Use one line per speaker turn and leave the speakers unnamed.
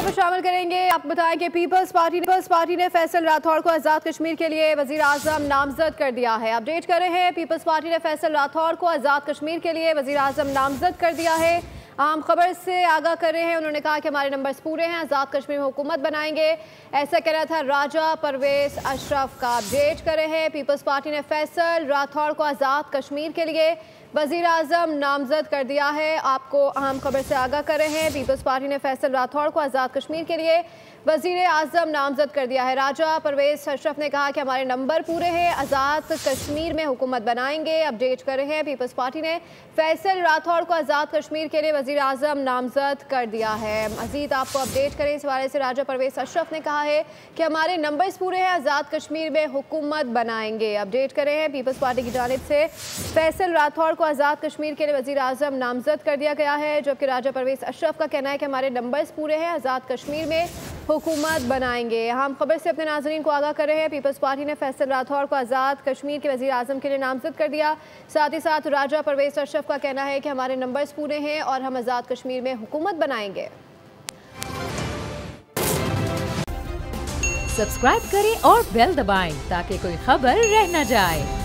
खबरों में शामिल करेंगे। आपको बताएं कि पीपल्स पार्टी ने फैसल राठौड़ को आज़ाद कश्मीर के लिए वज़ीर आज़म नामजद कर दिया है। अपडेट कर रहे हैं, पीपल्स पार्टी ने फैसल राठौड़ को आज़ाद कश्मीर के लिए वज़ीर आज़म नामजद कर दिया है। आम खबर से आगाह कर रहे हैं। उन्होंने कहा कि हमारे नंबर्स पूरे हैं, आज़ाद कश्मीर में हुकूमत बनाएंगे, ऐसा कहना था राजा परवेज अशरफ का। अपडेट कर रहे हैं, पीपल्स पार्टी ने फैसल राठौड़ को आज़ाद कश्मीर के लिए वज़ीर आज़म नामजद कर दिया है। आपको अहम खबर से आगाह कर रहे हैं, पीपल्स पार्टी ने फैसल राठौड़ को आज़ाद कश्मीर के लिए वज़ीर आज़म नामजद कर दिया है। राजा परवेज अशरफ ने कहा कि हमारे नंबर पूरे हैं, आज़ाद कश्मीर में हुकूमत बनाएंगे। अपडेट कर रहे हैं, पीपल्स पार्टी ने फैसल राठौड़ को आज़ाद कश्मीर के लिए वज़ीर आज़म नामजद कर दिया है। मज़ीद आपको अपडेट करें, इस हवाले से राजा परवेज अशरफ ने कहा है कि हमारे नंबर्स पूरे हैं, आज़ाद कश्मीर में हुकूमत बनाएंगे। अपडेट कर रहे हैं, पीपल्स पार्टी की जानिब से फैसल राठौड़ को आज़ाद कश्मीर के लिए वज़ीर आज़म नामजद कर दिया गया है, जबकि राजा परवेज अशरफ का कहना है कि हमारे नंबर्स पूरे हैं, आज़ाद कश्मीर में हुकूमत बनाएंगे। हम खबर से अपने नाज़रीन को आगाह कर रहे हैं, पीपल्स पार्टी ने फैसल राठौड़ को आज़ाद कश्मीर के वज़ीर आज़म के लिए नामजद कर दिया। साथ ही साथ राजा परवेज अशरफ का कहना है कि हमारे नंबर्स पूरे हैं और हम आज़ाद कश्मीर में हुकूमत बनाएंगे।
सब्सक्राइब करें और बेल दबाएं ताकि कोई खबर रह न जाए।